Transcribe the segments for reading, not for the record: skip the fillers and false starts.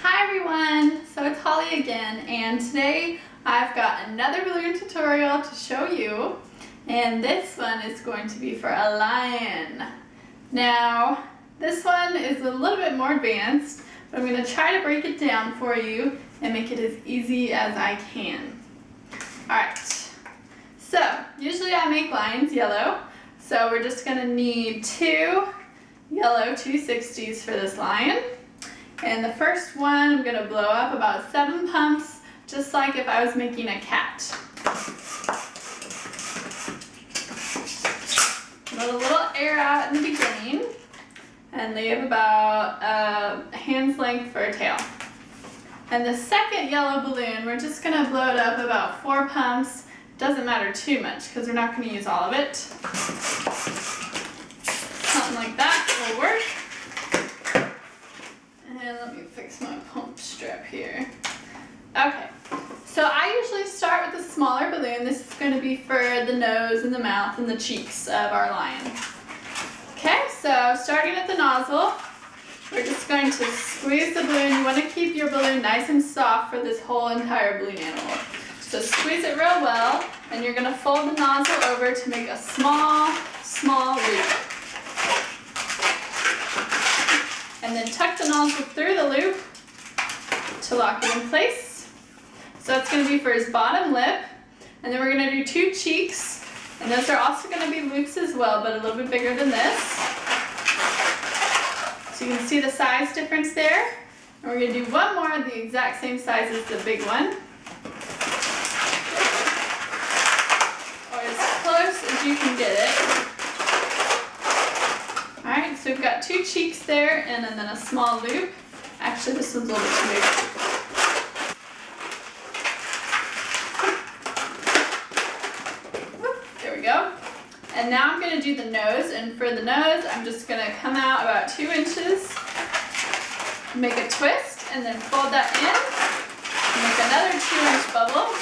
Hi everyone! So it's Holly again, and today I've got another balloon tutorial to show you, and this one is going to be for a lion. Now, this one is a little bit more advanced, but I'm going to try to break it down for you and make it as easy as I can. Alright, so usually I make lions yellow, so we're just going to need 2 yellow 260s for this lion. And the first one, I'm going to blow up about 7 pumps, just like if I was making a cat. Let a little air out in the beginning, and leave about a hand's length for a tail. And the second yellow balloon, we're just going to blow it up about 4 pumps. Doesn't matter too much, because we're not going to use all of it. Something like that will work. And let me fix my pump strap here. Okay, so I usually start with a smaller balloon. This is going to be for the nose and the mouth and the cheeks of our lion. Okay, so starting at the nozzle, we're just going to squeeze the balloon. You want to keep your balloon nice and soft for this whole entire balloon animal. So squeeze it real well, and you're going to fold the nozzle over to make a small loop. And then tuck the nozzle through the loop to lock it in place. So it's going to be for his bottom lip. And then we're going to do 2 cheeks. And those are also going to be loops as well, but a little bit bigger than this. So you can see the size difference there. And we're going to do one more the exact same size as the big one. Or as close as you can get it. Alright, so we've got 2 cheeks there and then a small loop. Actually, this one's a little bit too big. There we go. And now I'm going to do the nose, and for the nose, I'm just going to come out about 2 inches, make a twist, and then fold that in, make another 2-inch bubble,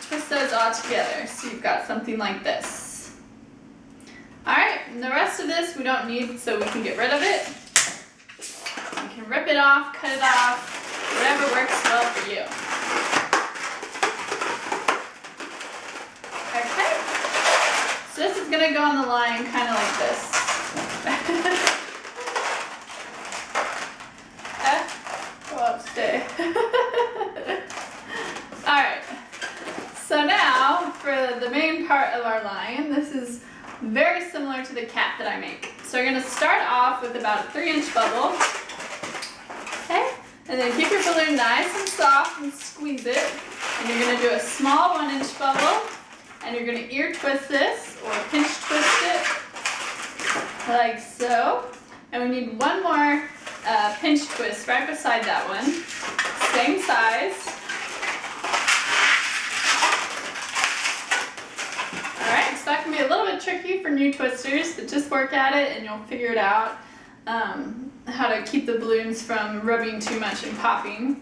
twist those all together, so you've got something like this. Alright, and the rest of this we don't need, so we can get rid of it. You can rip it off, cut it off, whatever works well for you. Okay, so this is going to go on the line kind of like this. Go upstairs. Alright, so now for the main part of our lion, this is very similar to the cat that I make. So we're going to start off with about a 3-inch bubble. Okay? And then keep your balloon nice and soft and squeeze it. And you're going to do a small 1-inch bubble. And you're going to ear twist this or pinch twist it like so. And we need one more pinch twist right beside that one. Same size. So that can be a little bit tricky for new twisters, but just work at it and you'll figure it out, how to keep the balloons from rubbing too much and popping.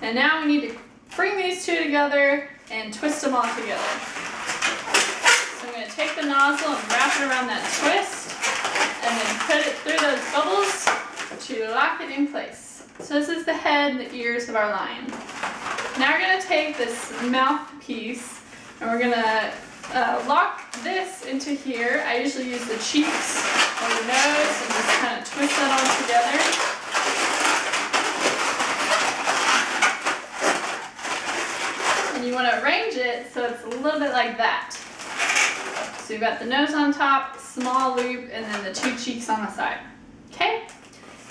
And now we need to bring these 2 together and twist them all together. So I'm going to take the nozzle and wrap it around that twist and then put it through those bubbles to lock it in place. So this is the head and the ears of our lion. Now we're going to take this mouthpiece and we're going to lock this into here. I usually use the cheeks or the nose and just kind of twist that all together. And you want to arrange it so it's a little bit like that. So you've got the nose on top, small loop, and then the 2 cheeks on the side. Okay?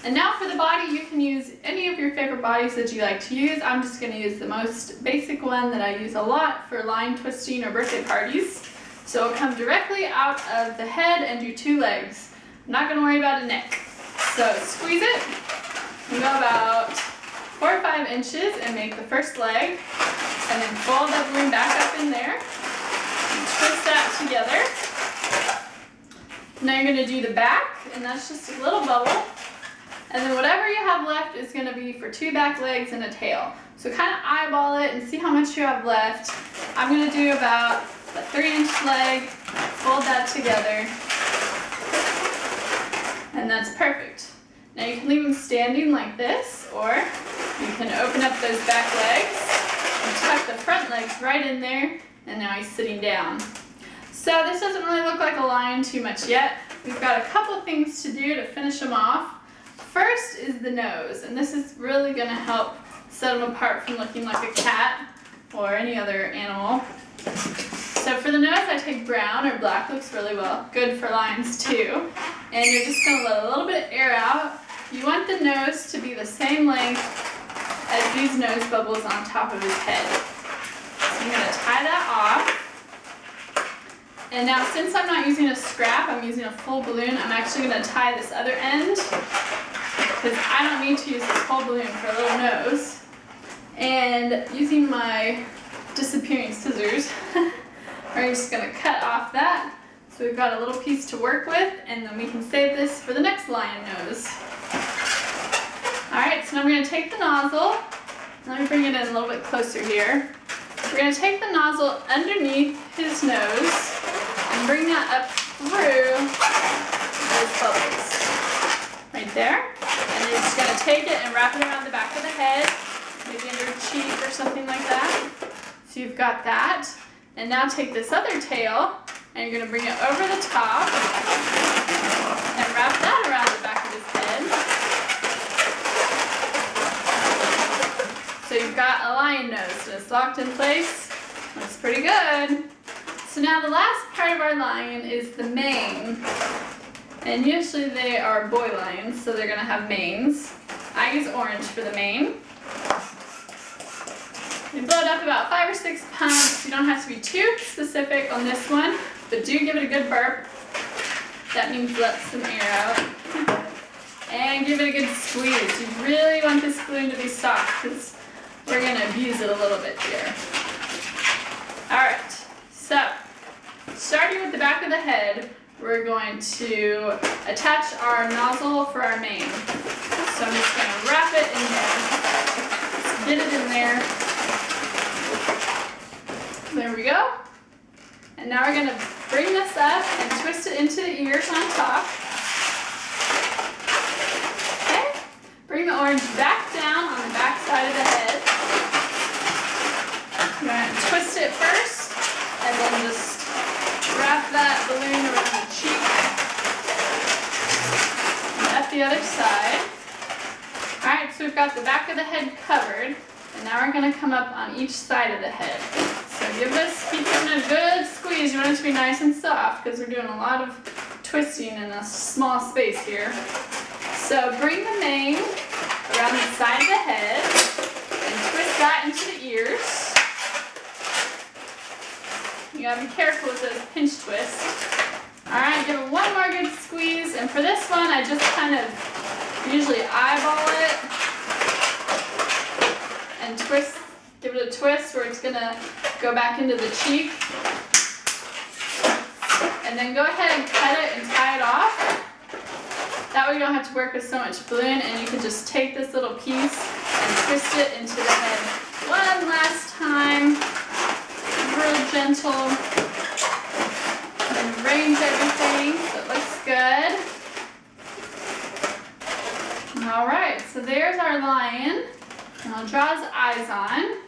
And now for the body, you can use any of your favorite bodies that you like to use. I'm just going to use the most basic one that I use a lot for line twisting or birthday parties. So it'll come directly out of the head and do 2 legs. I'm not going to worry about a neck. So squeeze it, and go about 4 or 5 inches and make the first leg. And then fold that balloon back up in there. And twist that together. Now you're going to do the back, and that's just a little bubble. And then whatever you have left is going to be for 2 back legs and a tail. So kind of eyeball it and see how much you have left. I'm going to do about a 3-inch leg, fold that together, and that's perfect. Now you can leave him standing like this, or you can open up those back legs and tuck the front legs right in there, and now he's sitting down. So this doesn't really look like a lion too much yet. We've got a couple things to do to finish him off. First is the nose, and this is really going to help set him apart from looking like a cat or any other animal. So for the nose, I take brown or black, looks really well. Good for lions too. And you're just going to let a little bit of air out. You want the nose to be the same length as these nose bubbles on top of his head. So I'm going to tie that off. And now since I'm not using a scrap, I'm using a full balloon, I'm actually going to tie this other end because I don't need to use this whole balloon for a little nose. And using my disappearing scissors, we're just going to cut off that. So we've got a little piece to work with, and then we can save this for the next lion nose. Alright, so now I'm going to take the nozzle. Let me bring it in a little bit closer here. We're going to take the nozzle underneath his nose and bring that up through those bubbles. Right there. And then you're just going to take it and wrap it around the back of the head, maybe under a cheek or something like that. So you've got that. And now take this other tail, and you're going to bring it over the top and wrap that around the back of his head. So you've got a lion nose, and it's locked in place. Looks pretty good. So now the last part of our lion is the mane. And usually they are boy lions, so they're going to have manes. I use orange for the mane. You blow it up about 5 or 6 pumps. You don't have to be too specific on this one, but do give it a good burp. That means let some air out. And give it a good squeeze. You really want this balloon to be soft because we're going to abuse it a little bit here. Alright, so starting with the back of the head, we're going to attach our nozzle for our mane. So I'm just going to wrap it in there. Just get it in there. There we go. And now we're going to bring this up and twist it into the ears on top. Okay. Bring the orange back down on the back side of the head. I'm going to twist it first and then just wrap that balloon around the cheek and up the other side. Alright, so we've got the back of the head covered, and now we're going to come up on each side of the head. So keep giving it a good squeeze. You want it to be nice and soft because we're doing a lot of twisting in a small space here. So bring the mane around the side of the head and twist that into the ears. You gotta be careful with those pinch twists. Alright, give it one more good squeeze, and for this one I just kind of usually eyeball it and twist, give it a twist where it's gonna go back into the cheek. And then go ahead and cut it and tie it off. That way you don't have to work with so much balloon, and you can just take this little piece and twist it into the head one last time. Real gentle, and arrange everything so it looks good. Alright, so there's our lion. And I'll draw his eyes on.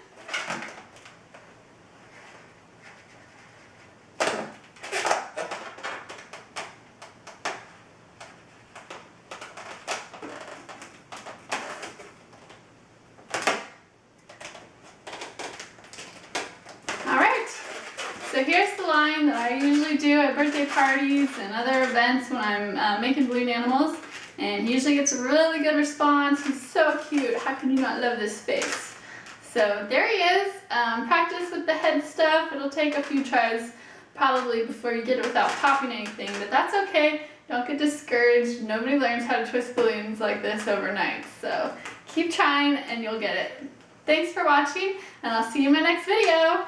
So here's the lion that I usually do at birthday parties and other events when I'm making balloon animals, and he usually gets a really good response. He's so cute. How can you not love this face? So there he is. Practice with the head stuff. It'll take a few tries probably before you get it without popping anything, but that's okay. Don't get discouraged. Nobody learns how to twist balloons like this overnight. So keep trying and you'll get it. Thanks for watching, and I'll see you in my next video.